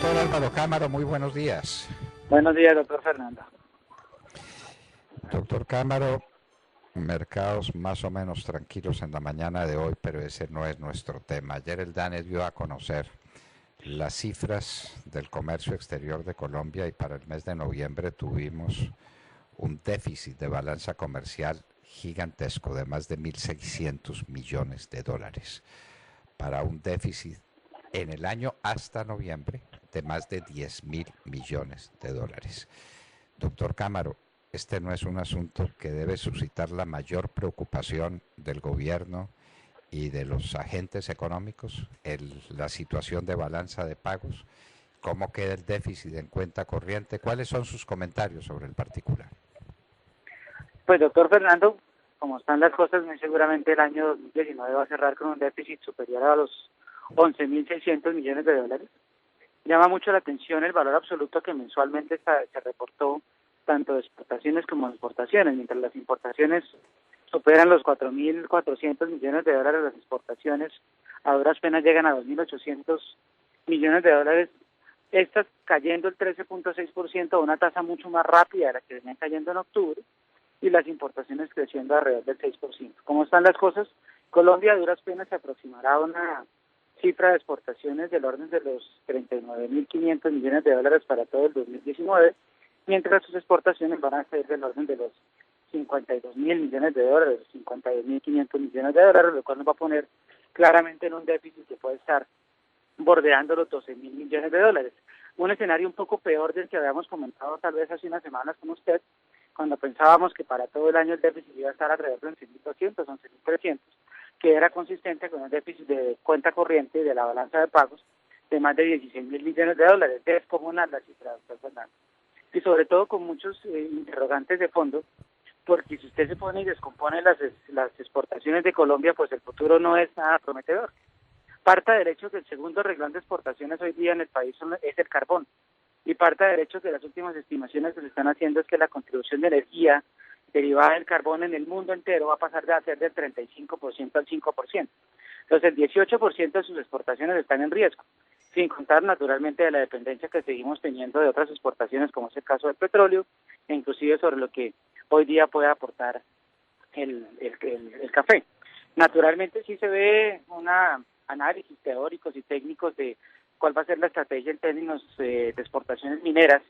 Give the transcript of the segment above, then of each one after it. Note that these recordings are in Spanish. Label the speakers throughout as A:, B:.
A: Doctor Álvaro Cámara, muy buenos días.
B: Buenos días, doctor Fernando.
A: Doctor Cámara, mercados más o menos tranquilos en la mañana de hoy, pero ese no es nuestro tema. Ayer el DANE dio a conocer las cifras del comercio exterior de Colombia y para el mes de noviembre tuvimos un déficit de balanza comercial gigantesco de más de 1.600 millones de dólares, para un déficit en el año hasta noviembre de más de 10.000 millones de dólares. Doctor Cámara, este no es un asunto que debe suscitar la mayor preocupación del gobierno y de los agentes económicos, la situación de balanza de pagos, cómo queda el déficit en cuenta corriente, cuáles son sus comentarios sobre el particular.
B: Pues doctor Fernando, como están las cosas, muy seguramente el año 2019 va a cerrar con un déficit superior a los 11.600 millones de dólares. Llama mucho la atención el valor absoluto que mensualmente se reportó tanto de exportaciones como de importaciones. Mientras las importaciones superan los 4.400 millones de dólares, las exportaciones a duras penas llegan a 2.800 millones de dólares, estas cayendo el 13.6% a una tasa mucho más rápida de la que venían cayendo en octubre, y las importaciones creciendo alrededor del 6%. ¿Cómo están las cosas? Colombia a duras penas se aproximará a una cifra de exportaciones del orden de los 39.500 millones de dólares para todo el 2019, mientras sus exportaciones van a ser del orden de los 52.000 millones de dólares, 52.500 millones de dólares, lo cual nos va a poner claramente en un déficit que puede estar bordeando los 12.000 millones de dólares. Un escenario un poco peor del que habíamos comentado tal vez hace unas semanas con usted, cuando pensábamos que para todo el año el déficit iba a estar alrededor de 11.200, 11.300, que era consistente con un déficit de cuenta corriente de la balanza de pagos de más de 16.000 millones de dólares. Es descomunal la cifra, doctor Fernando. Y sobre todo con muchos interrogantes de fondo, porque si usted se pone y descompone las exportaciones de Colombia, pues el futuro no es nada prometedor. Parta del hecho que el segundo renglón de exportaciones hoy día en el país es el carbón. Y parte del hecho que las últimas estimaciones que se están haciendo es que la contribución de energía derivada del carbón en el mundo entero va a pasar de ser del 35% al 5%. Entonces el 18% de sus exportaciones están en riesgo, sin contar naturalmente de la dependencia que seguimos teniendo de otras exportaciones, como es el caso del petróleo, e inclusive sobre lo que hoy día puede aportar el café. Naturalmente sí se ve un análisis teóricos y técnicos de cuál va a ser la estrategia en términos de exportaciones mineras,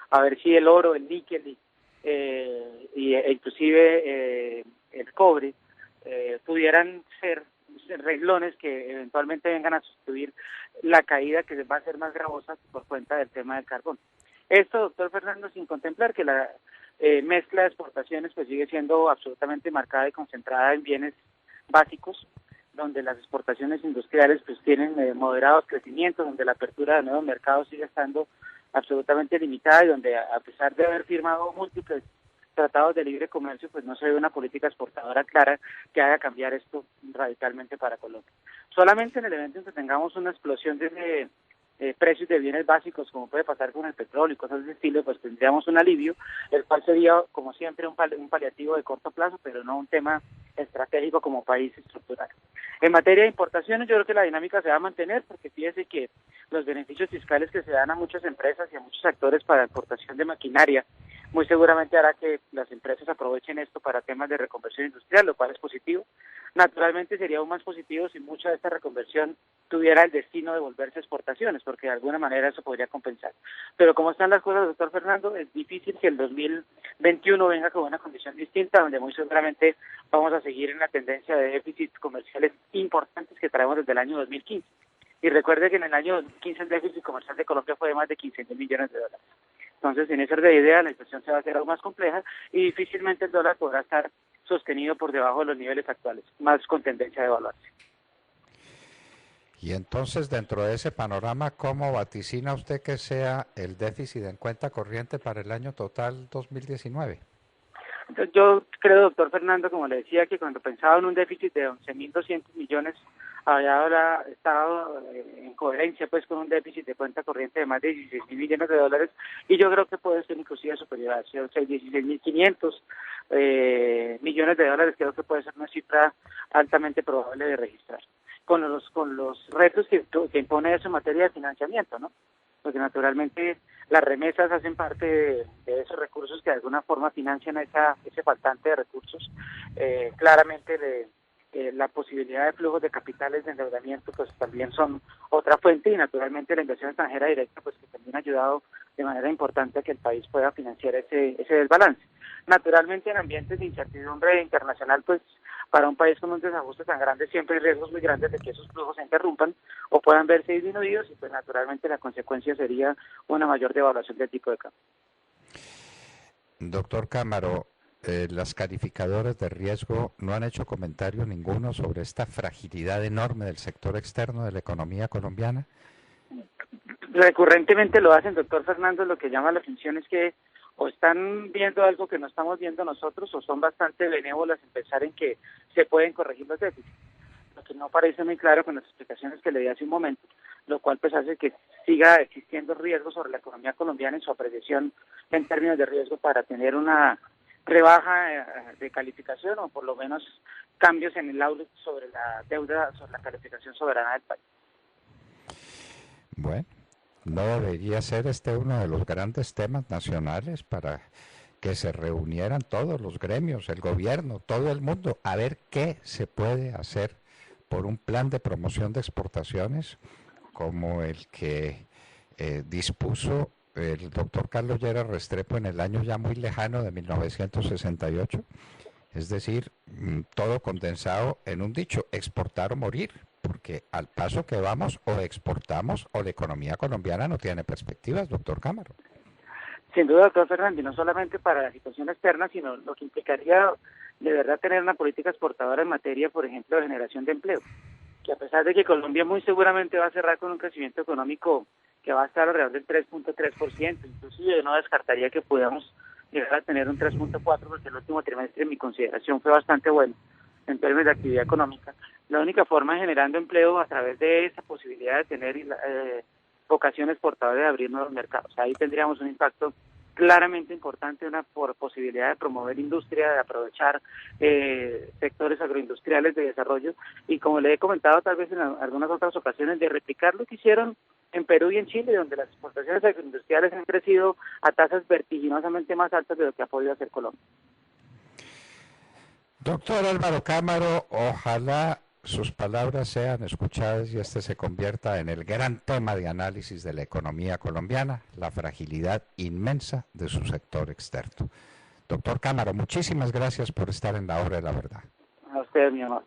B: a ver si el oro, el níquel e inclusive el cobre pudieran ser renglones que eventualmente vengan a sustituir la caída que va a ser más gravosa por cuenta del tema del carbón. Esto, doctor Fernando, sin contemplar que la mezcla de exportaciones pues sigue siendo absolutamente marcada y concentrada en bienes básicos, donde las exportaciones industriales pues tienen moderados crecimientos, donde la apertura de nuevos mercados sigue estando absolutamente limitada y donde a pesar de haber firmado múltiples tratados de libre comercio, pues no se ve una política exportadora clara que haga cambiar esto radicalmente para Colombia. Solamente en el evento en que tengamos una explosión de precios de bienes básicos, como puede pasar con el petróleo y cosas de ese estilo, pues tendríamos un alivio, el cual sería, como siempre, un paliativo de corto plazo, pero no un tema estratégico como país estructural. En materia de importaciones, yo creo que la dinámica se va a mantener, porque fíjese que los beneficios fiscales que se dan a muchas empresas y a muchos actores para la importación de maquinaria, muy seguramente hará que las empresas aprovechen esto para temas de reconversión industrial, lo cual es positivo. Naturalmente sería aún más positivo si mucha de esta reconversión tuviera el destino de volverse exportaciones, porque de alguna manera eso podría compensar. Pero como están las cosas, doctor Fernando, es difícil que el 2021 venga con una condición distinta, donde muy seguramente vamos a seguir en la tendencia de déficits comerciales importantes que traemos desde el año 2015. Y recuerde que en el año 2015 el déficit comercial de Colombia fue de más de 15.000 millones de dólares. Entonces, en esa idea, la situación se va a hacer aún más compleja y difícilmente el dólar podrá estar sostenido por debajo de los niveles actuales, más con tendencia de evaluarse.
A: Y entonces, dentro de ese panorama, ¿cómo vaticina usted que sea el déficit en cuenta corriente para el año total 2019?
B: Entonces, yo creo, doctor Fernando, como le decía, que cuando pensaba en un déficit de 11.200 millones, había estado en coherencia pues con un déficit de cuenta corriente de más de 16.000 millones de dólares, y yo creo que puede ser inclusive superior a eso, o sea, 16.500 millones de dólares. Creo que puede ser una cifra altamente probable de registrar, con los retos que impone eso en materia de financiamiento, ¿no? porque naturalmente las remesas hacen parte de esos recursos que de alguna forma financian ese faltante de recursos. Claramente la posibilidad de flujos de capitales de endeudamiento pues también son otra fuente, y naturalmente la inversión extranjera directa pues que también ha ayudado de manera importante a que el país pueda financiar ese desbalance. Naturalmente en ambientes de incertidumbre internacional pues para un país con un desajuste tan grande siempre hay riesgos muy grandes de que esos flujos se interrumpan o puedan verse disminuidos, y pues naturalmente la consecuencia sería una mayor devaluación del tipo de cambio.
A: Doctor Cámara, las calificadoras de riesgo no han hecho comentario ninguno sobre esta fragilidad enorme del sector externo de la economía colombiana.
B: Recurrentemente lo hacen, doctor Fernando. Lo que llama la atención es que o están viendo algo que no estamos viendo nosotros, o son bastante benévolas en pensar en que se pueden corregir los déficits. Lo que no parece muy claro con las explicaciones que le di hace un momento, lo cual pues hace que siga existiendo riesgos sobre la economía colombiana en su apreciación en términos de riesgo para tener una rebaja de calificación, o por lo menos cambios en el outlook sobre la deuda, sobre la calificación soberana del país.
A: Bueno, ¿no debería ser este uno de los grandes temas nacionales para que se reunieran todos los gremios, el gobierno, todo el mundo, a ver qué se puede hacer por un plan de promoción de exportaciones como el que dispuso el doctor Carlos Lleras Restrepo en el año ya muy lejano de 1968? Es decir, todo condensado en un dicho: exportar o morir, porque al paso que vamos o exportamos o la economía colombiana no tiene perspectivas, doctor Cámara.
B: Sin duda, doctor Fernández, no solamente para la situación externa, sino lo que implicaría de verdad tener una política exportadora en materia, por ejemplo, de generación de empleo, que a pesar de que Colombia muy seguramente va a cerrar con un crecimiento económico que va a estar alrededor del 3.3%, inclusive no descartaría que podamos llegar a tener un 3.4%, porque el último trimestre en mi consideración fue bastante bueno en términos de actividad económica. La única forma de generando empleo a través de esa posibilidad de tener vocación exportadora, de abrir nuevos mercados. Ahí tendríamos un impacto claramente importante, una posibilidad de promover industria, de aprovechar sectores agroindustriales de desarrollo, y como le he comentado tal vez en algunas otras ocasiones, de replicar lo que hicieron en Perú y en Chile, donde las exportaciones agroindustriales han crecido a tasas vertiginosamente más altas de lo que ha podido hacer Colombia.
A: Doctor Álvaro Cámara, ojalá sus palabras sean escuchadas y este se convierta en el gran tema de análisis de la economía colombiana, la fragilidad inmensa de su sector externo. Doctor Cámara, muchísimas gracias por estar en La Hora de la Verdad.
B: A usted, mi amor.